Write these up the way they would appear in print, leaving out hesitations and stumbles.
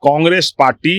Congress party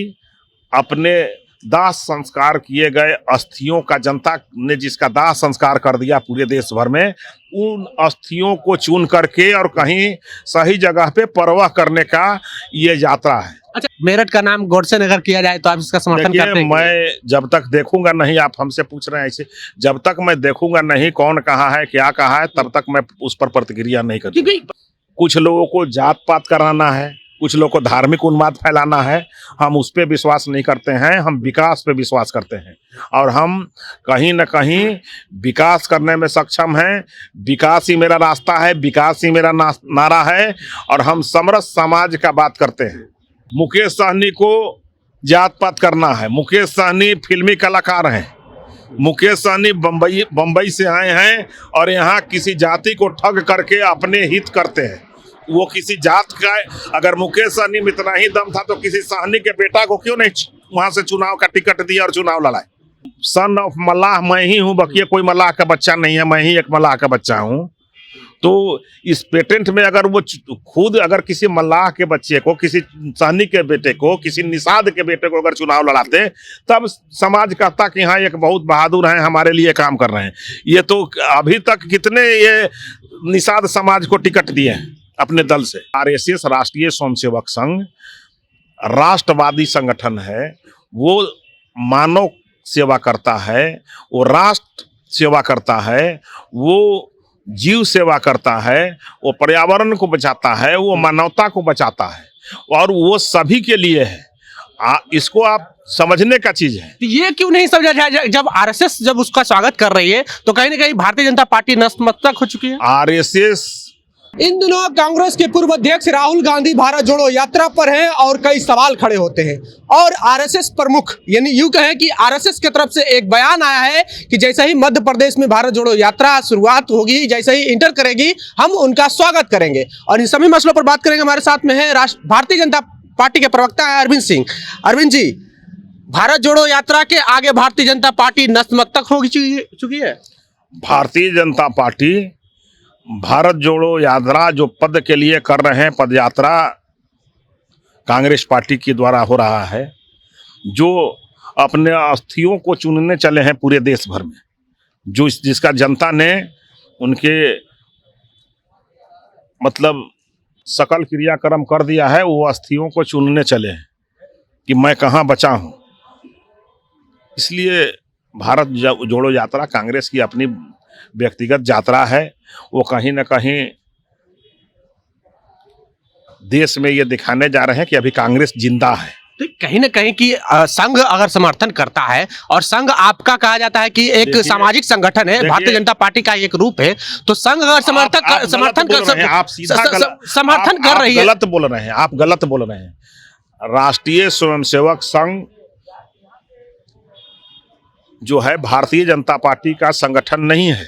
अपने दाह संस्कार किए गए अस्थियों का, जनता ने जिसका दाह संस्कार कर दिया पूरे देश भर में, उन अस्थियों को चुन करके और कहीं सही जगह पे परवाह करने का ये यात्रा है। अच्छा, मेरठ का नाम गोडसे नगर किया जाए तो आप इसका समर्थन करते हैं? मैं जब तक देखूंगा नहीं, आप हमसे पूछ रहे हैं ऐसे, जब तक मैं देखूंगा नहीं कौन कहा है क्या कहा है, तब तक मैं उस पर प्रतिक्रिया नहीं करूंगा। कुछ लोगों को जात पात कराना है, कुछ लोगों को धार्मिक उन्माद फैलाना है, हम उस पर विश्वास नहीं करते हैं, हम विकास पे विश्वास करते हैं और हम कहीं न कहीं विकास करने में सक्षम हैं। विकास ही मेरा रास्ता है, विकास ही मेरा नारा है और हम समरस समाज का बात करते हैं। मुकेश सहनी को जात पात करना है। मुकेश सहनी फिल्मी कलाकार हैं। मुकेश सहनी बम्बई से आए हैं और यहाँ किसी जाति को ठग करके अपने हित करते हैं। वो किसी जात का, अगर मुकेश सहनी में इतना ही दम था तो किसी सहनी के बेटा को क्यों नहीं वहां से चुनाव का टिकट दिया और चुनाव लड़ाए। सन ऑफ मल्लाह मैं ही हूँ, बाकी कोई मल्लाह का बच्चा नहीं है, मैं ही एक मल्लाह का बच्चा हूँ। तो इस पेटेंट में अगर वो खुद अगर किसी मल्लाह के बच्चे को, किसी सहनी के बेटे को, किसी निषाद के बेटे को अगर चुनाव लड़ाते, तब समाज कहता कि हाँ एक बहुत बहादुर हैं, हमारे लिए काम कर रहे हैं। ये तो अभी तक कितने ये निषाद समाज को टिकट दिए हैं अपने दल से। आरएसएस राष्ट्रीय स्वयंसेवक संघ राष्ट्रवादी संगठन है, वो मानव सेवा करता है, वो राष्ट्र सेवा करता है, वो जीव सेवा करता है, वो पर्यावरण को बचाता है, वो मानवता को बचाता है और वो सभी के लिए है। इसको आप समझने का चीज है। ये क्यों नहीं समझा जाए, जब आरएसएस जब उसका स्वागत कर रही है तो कहीं ना कहीं भारतीय जनता पार्टी नतमस्तक हो चुकी है। आरएसएस इन दिनों कांग्रेस के पूर्व अध्यक्ष राहुल गांधी भारत जोड़ो यात्रा पर हैं और कई सवाल खड़े होते हैं और आरएसएस प्रमुख, यानी यूं कहें कि आरएसएस की तरफ से एक बयान आया है कि जैसे ही मध्य प्रदेश में भारत जोड़ो यात्रा शुरुआत होगी, जैसे ही इंटर करेगी, हम उनका स्वागत करेंगे। और इन सभी मसलों पर बात करेंगे। हमारे साथ में है भारतीय जनता पार्टी के प्रवक्ता है अरविंद सिंह। अरविंद जी, भारत जोड़ो यात्रा के आगे भारतीय जनता पार्टी नतमस्तक हो चुकी है। भारतीय जनता पार्टी भारत जोड़ो यात्रा जो पद के लिए कर रहे हैं, पद यात्रा कांग्रेस पार्टी के द्वारा हो रहा है, जो अपने अस्थियों को चुनने चले हैं पूरे देश भर में, जो जिसका जनता ने उनके मतलब सकल क्रियाक्रम कर दिया है, वो अस्थियों को चुनने चले हैं कि मैं कहाँ बचा हूँ। इसलिए भारत जोड़ो यात्रा कांग्रेस की अपनी व्यक्तिगत यात्रा है। वो कहीं ना कहीं देश में ये दिखाने जा रहे हैं कि अभी कांग्रेस जिंदा है। तो कहीं ना कहीं कि संघ अगर समर्थन करता है, और संघ आपका कहा जाता है कि एक सामाजिक संगठन है, भारतीय जनता पार्टी का एक रूप है, तो संघ अगर समर्थन कर रही है। गलत बोल रहे हैं आप, गलत बोल रहे हैं। राष्ट्रीय स्वयंसेवक संघ जो है भारतीय जनता पार्टी का संगठन नहीं है।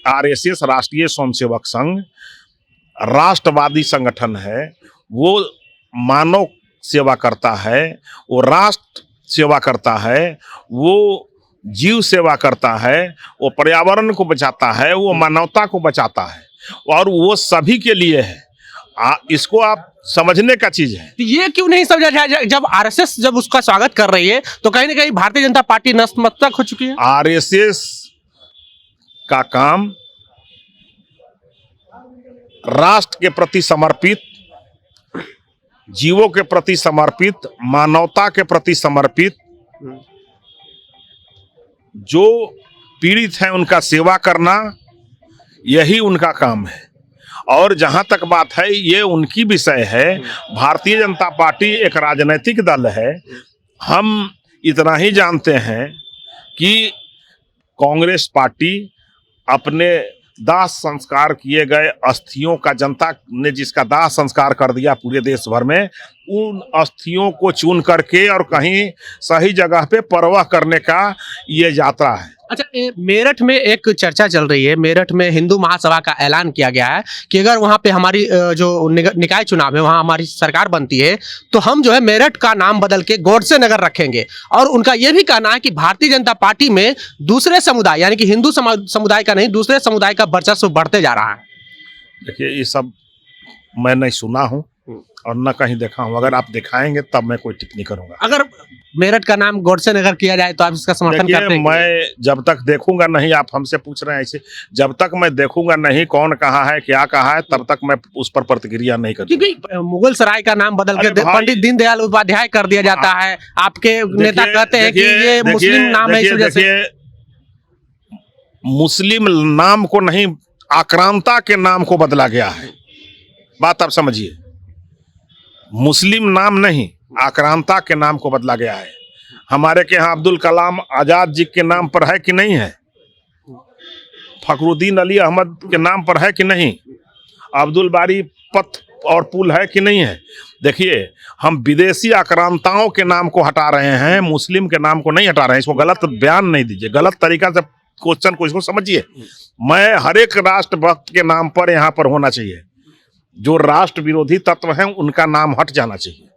आरएसएस राष्ट्रीय स्वयंसेवक संघ राष्ट्रवादी संगठन है, वो मानव सेवा करता है, वो राष्ट्र सेवा करता है, वो जीव सेवा करता है, वो पर्यावरण को बचाता है, वो मानवता को बचाता है और वो सभी के लिए है। इसको आप समझने का चीज है। ये क्यों नहीं समझा जाए, जब आरएसएस जब उसका स्वागत कर रही है तो कहीं ना कहीं भारतीय जनता पार्टी नतमस्तक हो चुकी है। आरएसएस का काम राष्ट्र के प्रति समर्पित, जीवों के प्रति समर्पित, मानवता के प्रति समर्पित, जो पीड़ित हैं उनका सेवा करना, यही उनका काम है। और जहां तक बात है, ये उनकी विषय है। भारतीय जनता पार्टी एक राजनीतिक दल है। हम इतना ही जानते हैं कि कांग्रेस पार्टी अपने दाह संस्कार किए गए अस्थियों का, जनता ने जिसका दाह संस्कार कर दिया पूरे देश भर में, उन अस्थियों को चुन करके और कहीं सही जगह पे परवाह करने का ये यात्रा है। अच्छा, मेरठ में एक चर्चा चल रही है। मेरठ में हिंदू महासभा का ऐलान किया गया है कि अगर वहाँ पे हमारी जो निकाय चुनाव है, वहाँ हमारी सरकार बनती है, तो हम जो है मेरठ का नाम बदल के गोडसे नगर रखेंगे। और उनका ये भी कहना है कि भारतीय जनता पार्टी में दूसरे समुदाय, यानी कि हिंदू समुदाय का नहीं, दूसरे समुदाय का वर्चस्व बढ़ते जा रहा है। देखिए, ये सब मैं नहीं सुना हूँ, और न कहीं देखा हूँ। अगर आप दिखाएंगे तब मैं कोई टिप्पणी करूंगा। अगर मेरठ का नाम गोडसे नगर किया जाए तो आप इसका समर्थन देखिए, करते हैं? मैं जब तक देखूंगा नहीं, आप हमसे पूछ रहे हैं ऐसे, जब तक मैं देखूंगा नहीं कौन कहा है क्या कहा है तब तक मैं उस पर प्रतिक्रिया नहीं करूंगा। क्योंकि मुगल सराय का नाम बदल के अरे भाई, पंडित दीनदयाल उपाध्याय कर दिया जाता है। आपके नेता कहते हैं कि ये मुस्लिम नाम है, इस वजह से। मुस्लिम नाम को नहीं, आक्रांता के नाम को बदला गया है। बात आप समझिए, मुस्लिम नाम नहीं, आक्रांता के नाम को बदला गया है। हमारे के यहाँ अब्दुल कलाम आजाद जी के नाम पर है कि नहीं है? फखरुद्दीन अली अहमद के नाम पर है कि नहीं? अब्दुल बारी पथ और पुल है कि नहीं है? देखिए, हम विदेशी आक्रांताओं के नाम को हटा रहे हैं, मुस्लिम के नाम को नहीं हटा रहे हैं। इसको गलत बयान नहीं दीजिए, गलत तरीका से क्वेश्चन को इसको समझिए। मैं हर एक राष्ट्रभक्त के नाम पर यहाँ पर होना चाहिए, जो राष्ट्र विरोधी तत्व हैं उनका नाम हट जाना चाहिए।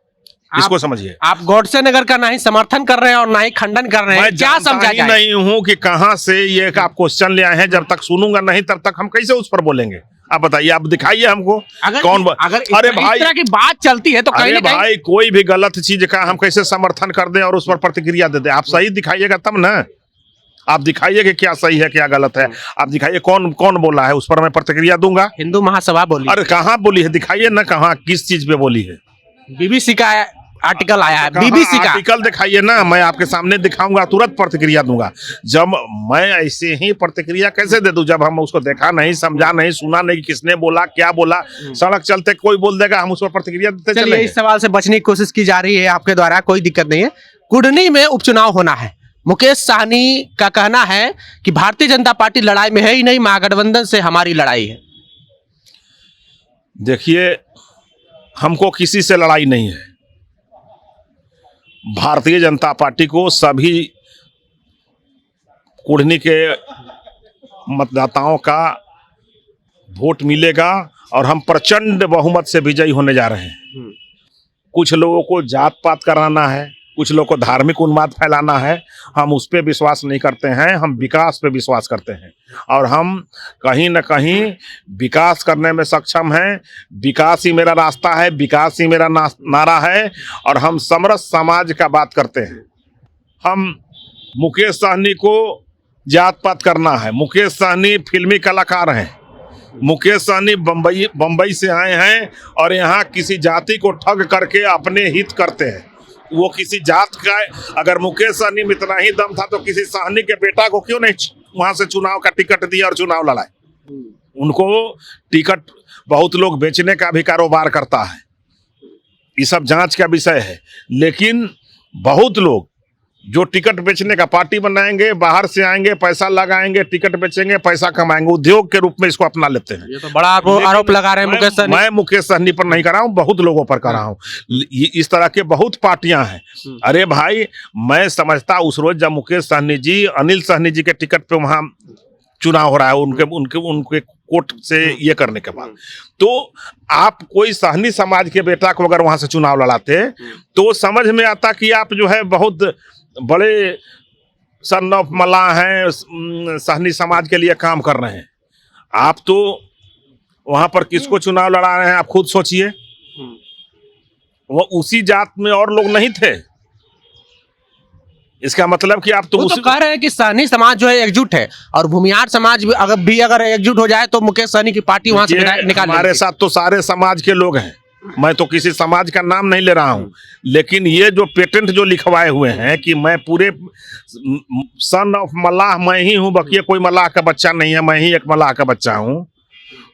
इसको समझिए। आप गोडसे नगर का ना ही समर्थन कर रहे हैं और ना ही खंडन कर रहे हैं, मैं क्या समझा जाए? नहीं हूँ कि कहां से ये आप क्वेश्चन ले आए हैं। जब तक सुनूंगा नहीं तब तक हम कैसे उस पर बोलेंगे? आप बताइए, आप दिखाइए हमको। अगर अरे भाई, इस तरह की बात चलती है तो कहीं अरे ना कहीं भाई, कोई भी गलत चीज का हम कैसे समर्थन कर दें और उस पर प्रतिक्रिया दे दें? आप सही दिखाइएगा तब ना। आप दिखाइए कि क्या सही है क्या गलत है। आप दिखाइए कौन कौन बोला है, उस पर मैं प्रतिक्रिया दूंगा। हिंदू महासभा बोली। अरे कहाँ बोली है? दिखाइए ना, कहाँ किस चीज पे बोली है? बीबीसी का आर्टिकल आया है, बीबीसी का आर्टिकल दिखाइए ना, मैं आपके सामने दिखाऊंगा, तुरंत प्रतिक्रिया दूंगा। जब मैं ऐसे ही प्रतिक्रिया कैसे दे दूं जब हम उसको देखा नहीं, समझा नहीं, सुना नहीं, किसने बोला क्या बोला। सड़क चलते कोई बोल देगा, हम उस पर प्रतिक्रिया देते चलिए, चलेंगे। इस सवाल से बचने की कोशिश की जा रही है आपके द्वारा, कोई दिक्कत नहीं है। कुढ़नी में उपचुनाव होना है। मुकेश साहनी का कहना है कि भारतीय जनता पार्टी लड़ाई में है ही नहीं, महागठबंधन से हमारी लड़ाई है। देखिए, हमको किसी से लड़ाई नहीं है। भारतीय जनता पार्टी को सभी कुढ़नी के मतदाताओं का वोट मिलेगा और हम प्रचंड बहुमत से विजयी होने जा रहे हैं। कुछ लोगों को जात पात कराना है, कुछ लोगों को धार्मिक उन्माद फैलाना है। हम उस पर विश्वास नहीं करते हैं, हम विकास पे विश्वास करते हैं और हम कहीं न कहीं विकास करने में सक्षम हैं। विकास ही मेरा रास्ता है, विकास ही मेरा नारा है और हम समरस समाज का बात करते हैं। हम मुकेश साहनी को जात पात करना है। मुकेश साहनी फिल्मी कलाकार हैं। मुकेश साहनी बम्बई से आए हैं और यहाँ किसी जाति को ठग करके अपने हित करते हैं। वो किसी जात का, अगर मुकेश साहनी में इतना ही दम था तो किसी साहनी के बेटा को क्यों नहीं वहां से चुनाव का टिकट दिया और चुनाव लड़ाए? उनको टिकट बहुत लोग बेचने का भी कारोबार करता है, ये सब जांच का विषय है। लेकिन बहुत लोग जो टिकट बेचने का पार्टी बनाएंगे, बाहर से आएंगे, पैसा लगाएंगे, टिकट बेचेंगे, पैसा कमाएंगे, उद्योग के रूप में इसको अपना लेते हैं। ये तो बड़ा आरोप लगा रहे हैं मुकेश साहनी। मैं मुकेश साहनी पर नहीं कर रहा हूँ, बहुत लोगों पर कर रहा हूँ। इस तरह के बहुत पार्टियां हैं। अरे भाई, मैं समझता उस रोज जब मुकेश साहनी जी, अनिल साहनी जी के टिकट पे वहां चुनाव हो रहा है, उनके कोर्ट से ये करने के बाद, तो आप कोई साहनी समाज के बेटा को अगर वहां से चुनाव लड़ाते तो समझ में आता कि आप जो है बहुत बड़े सन ऑफ मल्लाह हैं, साहनी समाज के लिए काम कर रहे हैं। आप तो वहां पर किसको चुनाव लड़ा रहे हैं, आप खुद सोचिए। वो उसी जात में और लोग नहीं थे। इसका मतलब कि आप तो कह रहे हैं कि साहनी समाज जो है एकजुट है और भूमिहार समाज अगर एकजुट हो जाए तो मुकेश साहनी की पार्टी वहां से निकाल। हमारे साथ तो सारे समाज के लोग हैं। मैं तो किसी समाज का नाम नहीं ले रहा हूं, लेकिन ये जो पेटेंट जो लिखवाए हुए हैं कि मैं पूरे सन ऑफ मल्लाह मैं ही हूं, बाकी कोई मल्लाह का बच्चा नहीं है, मैं ही एक मल्लाह का बच्चा हूं,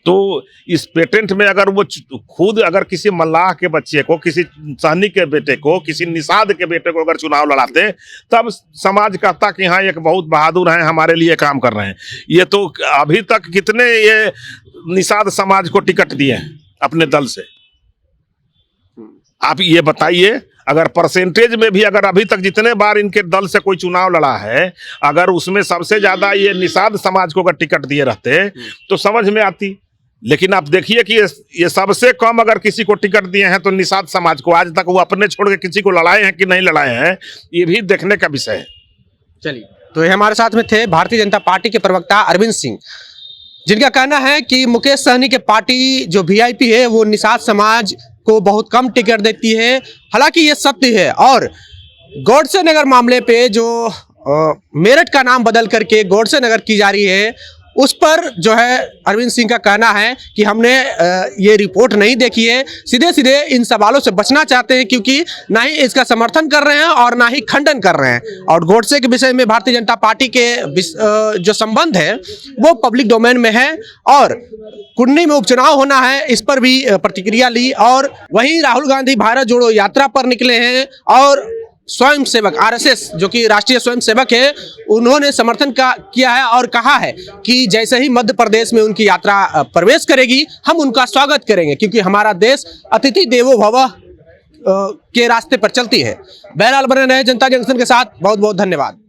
तो इस पेटेंट में अगर वो खुद अगर किसी मल्लाह के बच्चे को, किसी साहनी के बेटे को, किसी निषाद के बेटे को अगर चुनाव लड़ाते तब समाज कहता कि हाँ एक बहुत बहादुर हैं, हमारे लिए काम कर रहे हैं। ये तो अभी तक कितने ये निषाद समाज को टिकट दिए हैं अपने दल से, आप ये बताइए। अगर परसेंटेज में भी अगर अभी तक जितने बार इनके दल से कोई चुनाव लड़ा है, अगर उसमें सबसे ज्यादा ये निषाद समाज को अगर टिकट दिए रहते तो समझ में आती। लेकिन आप देखिए कि ये सबसे कम अगर किसी को टिकट दिए हैं तो निषाद समाज को। आज तक वो अपने छोड़ के किसी को लड़ाए हैं कि नहीं लड़ाए हैं, ये भी देखने का विषय है। चलिए, तो ये हमारे साथ में थे भारतीय जनता पार्टी के प्रवक्ता अरविंद सिंह, जिनका कहना है कि मुकेश साहनी के पार्टी जो वीआईपी है वो निषाद समाज को बहुत कम टिकट देती है। हालांकि ये सत्य है। और गोडसे नगर मामले पे जो मेरठ का नाम बदल करके गोडसे नगर की जा रही है, उस पर जो है अरविंद सिंह का कहना है कि हमने ये रिपोर्ट नहीं देखी है। सीधे सीधे इन सवालों से बचना चाहते हैं, क्योंकि ना ही इसका समर्थन कर रहे हैं और ना ही खंडन कर रहे हैं। और गोडसे के विषय में भारतीय जनता पार्टी के जो संबंध है वो पब्लिक डोमेन में है, और कुंडली में उपचुनाव होना है, इस पर भी प्रतिक्रिया ली। और वहीं राहुल गांधी भारत जोड़ो यात्रा पर निकले हैं, और स्वयं सेवक आरएसएस जो कि राष्ट्रीय स्वयं सेवक है, उन्होंने समर्थन किया है और कहा है कि जैसे ही मध्य प्रदेश में उनकी यात्रा प्रवेश करेगी, हम उनका स्वागत करेंगे, क्योंकि हमारा देश अतिथि देवो भव के रास्ते पर चलती है। बहरहाल बने रहे जनता जंक्शन के साथ। बहुत बहुत धन्यवाद।